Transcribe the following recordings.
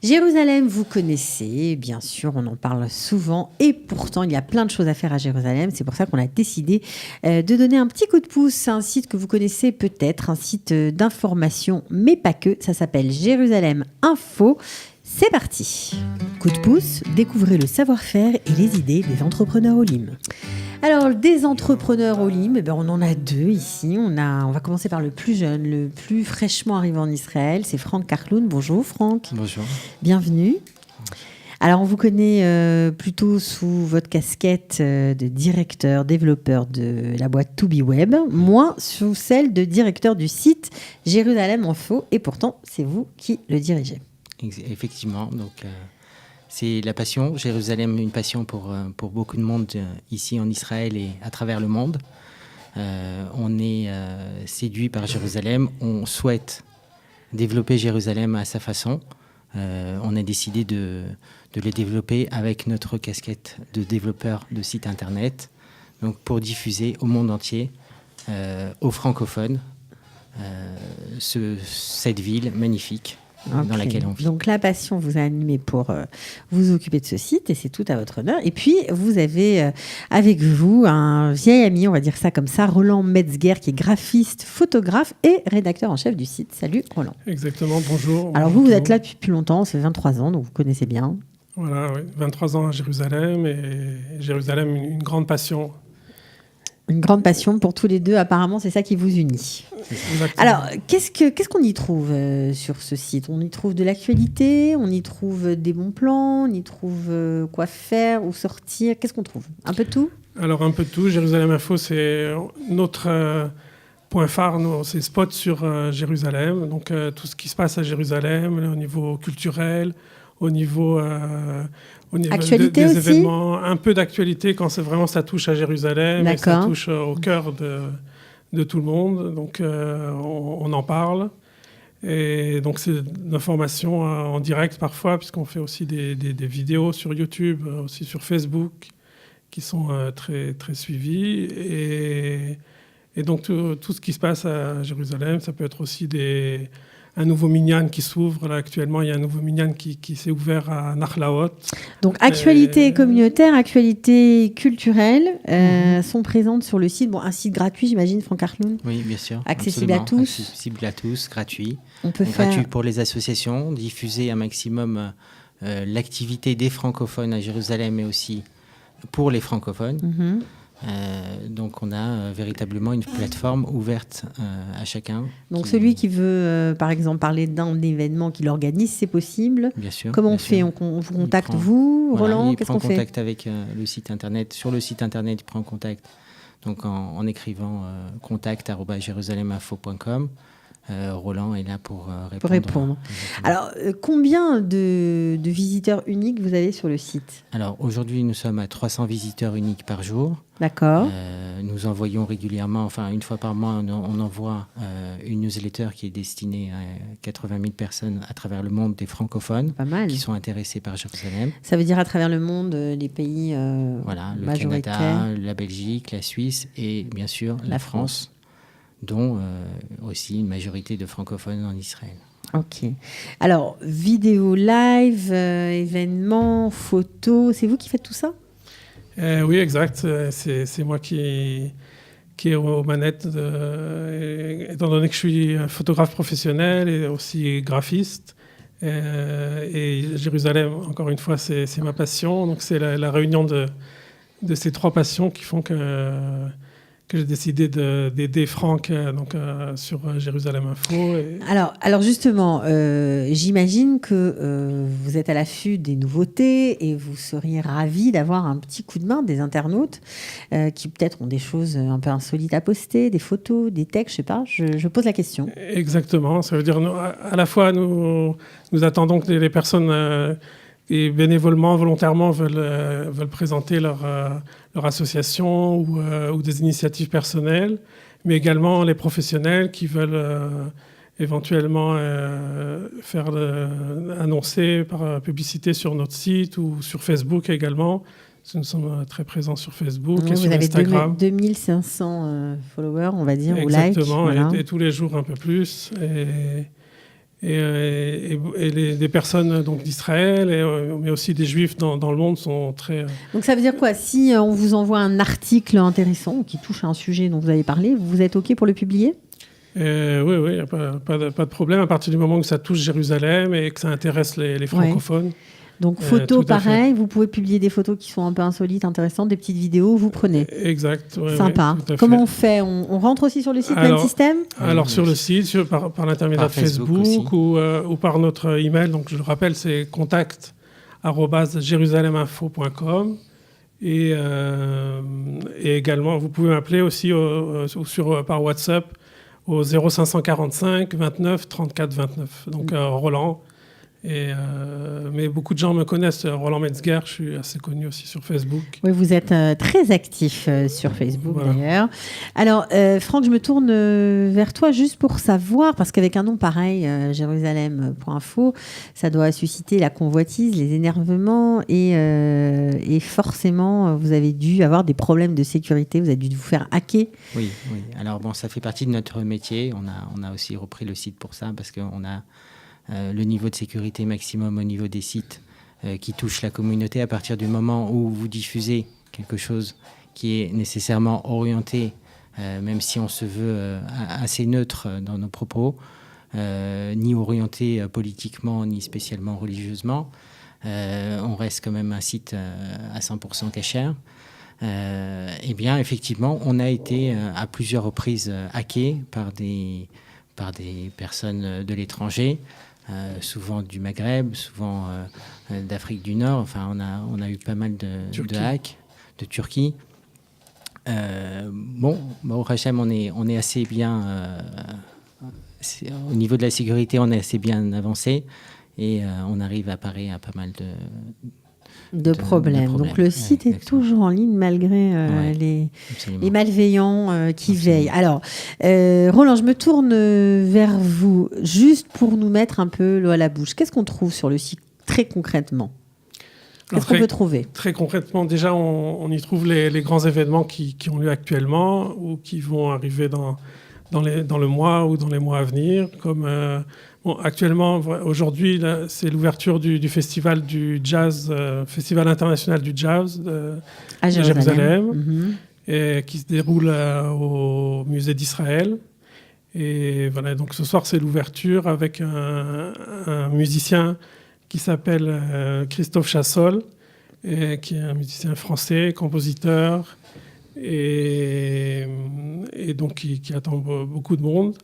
Jérusalem, vous connaissez, bien sûr, on en parle souvent et pourtant il y a plein de choses à faire à Jérusalem. C'est pour ça qu'on a décidé de donner un petit coup de pouce à un site que vous connaissez peut-être, un site d'information, mais pas que. Ça s'appelle Jérusalem Info. C'est parti. Coup de pouce, découvrez le savoir-faire et les idées des entrepreneurs Olim. Alors, des entrepreneurs Olim, on en a deux ici. On va commencer par le plus jeune, le plus fraîchement arrivé en Israël. C'est Franck Karloun. Bonjour Franck. Bonjour. Bienvenue. Alors, on vous connaît plutôt sous votre casquette de directeur, développeur de la boîte To Be Web, moi sous celle de directeur du site Jérusalem Info. Et pourtant, c'est vous qui le dirigez. Effectivement, donc c'est la passion. Jérusalem, une passion pour beaucoup de monde ici en Israël et à travers le monde. On est séduit par Jérusalem. On souhaite développer Jérusalem à sa façon. On a décidé de le développer avec notre casquette de développeur de site internet, donc pour diffuser au monde entier, aux francophones, cette ville magnifique. Dans laquelle on vit. Donc la passion vous a animé pour vous occuper de ce site et c'est tout à votre honneur. Et puis vous avez avec vous un vieil ami, on va dire ça comme ça, Roland Metzger, qui est graphiste, photographe et rédacteur en chef du site. Salut Roland. Exactement, bonjour. Alors vous êtes là depuis plus longtemps, ça fait 23 ans, donc vous connaissez bien. Voilà, oui, 23 ans à Jérusalem et Jérusalem, une grande passion. Une grande passion pour tous les deux, apparemment, c'est ça qui vous unit. Alors, qu'est-ce qu'on y trouve sur ce site ? On y trouve de l'actualité, on y trouve des bons plans, on y trouve quoi faire ou sortir. Qu'est-ce qu'on trouve ? Un peu de tout ? Alors, un peu de tout. Jérusalem Info, c'est notre point phare, c'est spot sur Jérusalem. Donc, tout ce qui se passe à Jérusalem, au niveau culturel, au niveau actualité des aussi événements, un peu d'actualité quand ça touche à Jérusalem, et ça touche au cœur de tout le monde. Donc on en parle. Et donc c'est de l'information en direct parfois, puisqu'on fait aussi des vidéos sur YouTube, aussi sur Facebook, qui sont très, très suivies. Et donc tout ce qui se passe à Jérusalem, ça peut être aussi un nouveau minyan qui s'ouvre. Là, actuellement, il y a un nouveau minyan qui s'est ouvert à Nachlaot. Donc, actualité communautaire, actualité culturelle sont présentes sur le site. Bon, un site gratuit, j'imagine, Franck Karloun. Oui, bien sûr. Accessible à tous. Accessible à tous, gratuit. On peut faire... Gratuit pour les associations, diffuser un maximum l'activité des francophones à Jérusalem, mais aussi pour les francophones. Mm-hmm. Donc on a véritablement une plateforme ouverte à chacun. Donc celui qui veut par exemple parler d'un événement qu'il organise, c'est possible. Bien sûr. Comment on fait ? On vous contacte vous, Roland ? Qu'est-ce qu'on fait ? Il prend contact avec le site internet. Sur le site internet, il prend contact donc en écrivant contact@jerusaleminfo.com. Roland est là pour répondre. Alors, combien de visiteurs uniques vous avez sur le site ? Alors, aujourd'hui, nous sommes à 300 visiteurs uniques par jour. D'accord. Nous envoyons régulièrement, une fois par mois, on envoie une newsletter qui est destinée à 80 000 personnes à travers le monde, des francophones, qui sont intéressés par Jérusalem. Ça veut dire à travers le monde, les pays le majoritaires. Canada, la Belgique, la Suisse et bien sûr la France. Dont aussi une majorité de francophones en Israël. Ok. Alors, vidéo live, événements, photos, c'est vous qui faites tout ça ? Oui, exact. C'est moi qui est aux manettes, étant donné que je suis photographe professionnel et aussi graphiste. Et Jérusalem, encore une fois, c'est ma passion. Donc, c'est la réunion de ces trois passions qui font que j'ai décidé d'aider Franck sur Jérusalem Info. Alors justement, j'imagine que vous êtes à l'affût des nouveautés et vous seriez ravis d'avoir un petit coup de main des internautes qui peut-être ont des choses un peu insolites à poster, des photos, des textes, je sais pas, je pose la question. Exactement, ça veut dire à la fois nous attendons que les personnes qui bénévolement, volontairement veulent présenter leur association ou des initiatives personnelles, mais également les professionnels qui veulent éventuellement annoncer par publicité sur notre site ou sur Facebook également. Nous sommes très présents sur Facebook et sur Instagram. Vous avez 2500 followers, on va dire, ou likes. Exactement, voilà. et tous les jours un peu plus. Et les personnes donc, d'Israël, mais aussi des Juifs dans le monde sont très... Donc ça veut dire quoi? Si on vous envoie un article intéressant qui touche à un sujet dont vous avez parlé, vous êtes OK pour le publier? Oui, il n'y a pas de problème à partir du moment que ça touche Jérusalem et que ça intéresse les francophones. Ouais. Donc photos, pareil, vous pouvez publier des photos qui sont un peu insolites, intéressantes, des petites vidéos, vous prenez. Exact. Ouais, sympa. Ouais, comment on fait? On rentre aussi sur le site Même Système? Alors sur le site, par l'intermédiaire de Facebook ou par notre email. Donc je le rappelle, c'est contact@jerusaleminfo.com. Et également, vous pouvez m'appeler aussi par WhatsApp au 0545 29 34 29. Donc Roland. Mais beaucoup de gens me connaissent, Roland Metzger, je suis assez connu aussi sur Facebook. Oui, vous êtes très actif sur Facebook d'ailleurs. Alors, Franck, je me tourne vers toi juste pour savoir, parce qu'avec un nom pareil, Jérusalem.info, ça doit susciter la convoitise, les énervements et forcément, vous avez dû avoir des problèmes de sécurité, vous avez dû vous faire hacker. Oui. Alors bon, ça fait partie de notre métier. On a aussi repris le site pour ça parce qu'on a le niveau de sécurité maximum au niveau des sites qui touchent la communauté. À partir du moment où vous diffusez quelque chose qui est nécessairement orienté, même si on se veut assez neutre dans nos propos, ni orienté politiquement, ni spécialement religieusement, on reste quand même un site à 100% cachère. Eh bien, effectivement, on a été à plusieurs reprises hackés par des personnes de l'étranger, souvent du Maghreb, souvent d'Afrique du Nord. Enfin, on a eu pas mal de hacks de Turquie. Au Hachem, on est assez bien... au niveau de la sécurité, on est assez bien avancé et on arrive à parer à pas mal de problèmes. Donc le site est toujours en ligne malgré les malveillants qui veillent. Alors, Roland, je me tourne vers vous juste pour nous mettre un peu l'eau à la bouche. Qu'est-ce qu'on trouve sur le site très concrètement? Qu'est-ce qu'on peut trouver? Très concrètement, déjà, on y trouve les grands événements qui ont lieu actuellement ou qui vont arriver dans le mois ou dans les mois à venir, comme... actuellement, aujourd'hui, c'est l'ouverture du festival du jazz, Festival international du jazz à Jérusalem, et qui se déroule au musée d'Israël. Et voilà, donc ce soir, c'est l'ouverture avec un musicien qui s'appelle Christophe Chassol, qui est un musicien français, compositeur, et donc qui attend beaucoup de monde.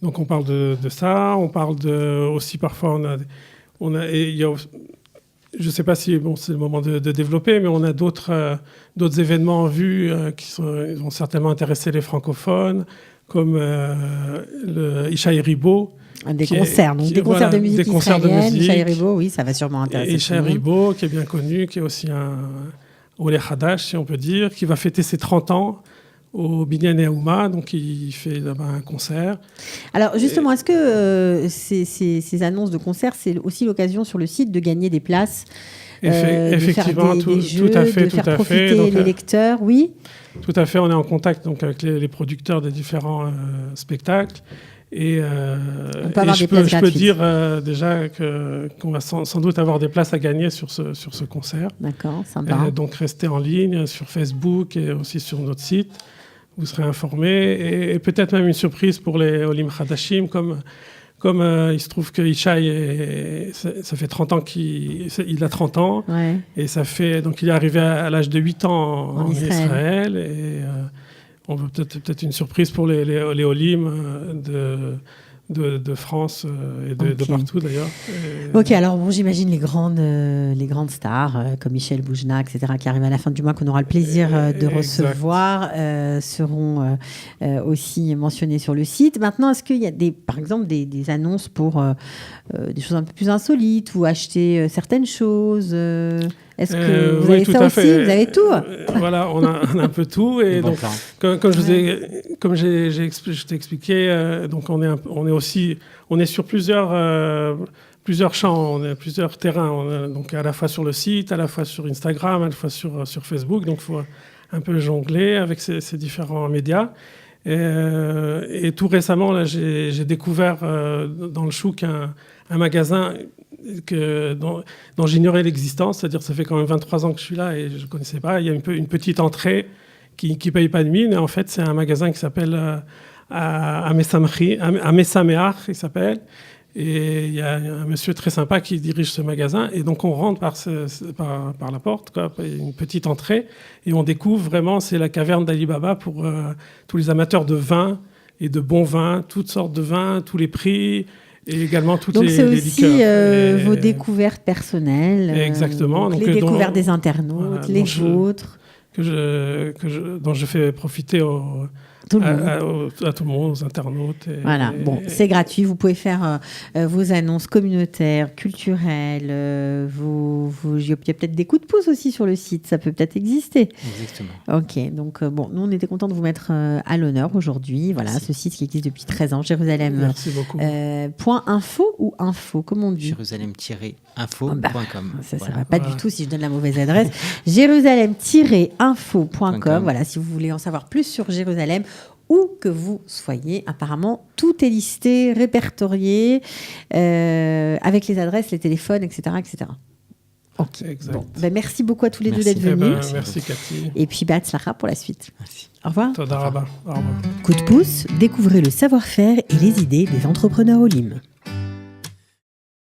Donc on parle de ça, on parle aussi parfois je ne sais pas si c'est le moment de développer, mais on a d'autres événements en vue ils vont certainement intéresser les francophones, comme le Ishaï Ribo. Des concerts de musique israélienne. Ishaï Ribo, oui, ça va sûrement intéresser. Ishaï Ribo, qui est bien connu, qui est aussi un Olé Hadash, si on peut dire, qui va fêter ses 30 ans au Binyan Yaouma, donc il fait là-bas un concert. Alors justement, est-ce que ces annonces de concerts, c'est aussi l'occasion sur le site de gagner des places, effectivement, de faire tout à fait, profiter les lecteurs, oui. Tout à fait, on est en contact donc avec les producteurs des différents spectacles. Et je peux dire déjà qu'on va sans doute avoir des places à gagner sur ce concert. D'accord, sympa. Donc restez en ligne sur Facebook et aussi sur notre site. Vous serez informés. Et peut-être même une surprise pour les Olim Hadashim, comme il se trouve que Ishaï, ça fait 30 ans qu'il a 30 ans. Ouais. Et donc il est arrivé à l'âge de 8 ans en Israël. Et on veut peut-être une surprise pour les Olim de France et de partout d'ailleurs. Ok, alors bon, j'imagine les grandes stars comme Michel Boujna, etc., qui arrivent à la fin du mois, qu'on aura le plaisir de recevoir, seront aussi mentionnées sur le site. Maintenant, est-ce qu'il y a par exemple des annonces pour des choses un peu plus insolites ou acheter certaines choses Est-ce que vous avez ça aussi? Vous avez tout? Voilà, on a un peu tout. Et donc, comme je t'ai expliqué, donc on est sur plusieurs champs, on a plusieurs terrains. Donc à la fois sur le site, à la fois sur Instagram, à la fois sur Facebook. Donc il faut un peu jongler avec ces différents médias. Et tout récemment, là, j'ai découvert dans le chouk un magasin dont j'ignorais l'existence. C'est-à-dire ça fait quand même 23 ans que je suis là et je ne connaissais pas. Il y a une petite entrée qui ne paye pas de mine. Et en fait, c'est un magasin qui s'appelle Amesameach, il s'appelle. Et il y a un monsieur très sympa qui dirige ce magasin. Et donc, on rentre par la porte, quoi, une petite entrée. Et on découvre vraiment, c'est la caverne d'Ali Baba pour tous les amateurs de vin et de bons vins, toutes sortes de vins, tous les prix. Et également toutes les liqueurs. Donc, c'est aussi vos découvertes personnelles. Exactement. Donc, les découvertes des internautes, les vôtres. Dont je fais profiter à tout le monde, aux internautes. Voilà, bon, c'est gratuit. Vous pouvez faire vos annonces communautaires, culturelles. Il y a peut-être des coups de pouce aussi sur le site. Ça peut peut-être exister. Exactement. Ok, donc bon, nous, on était contents de vous mettre à l'honneur aujourd'hui. Voilà, ce site qui existe depuis 13 ans, Jérusalem. Merci beaucoup. .info ou info, comment on dit? Jérusalem-info.com. Ça ne va pas du tout si je donne la mauvaise adresse. Jérusalem-info.com. Voilà, si vous voulez en savoir plus sur Jérusalem, où que vous soyez, apparemment, tout est listé, répertorié, avec les adresses, les téléphones, etc. etc. Ok. Bon. Merci beaucoup à tous les deux d'être venus. Merci Cathy. Et puis, Batzlacha pour la suite. Merci. Au revoir. Toda rabba. Au revoir. Coup de pouce, découvrez le savoir-faire et les idées des entrepreneurs Olim.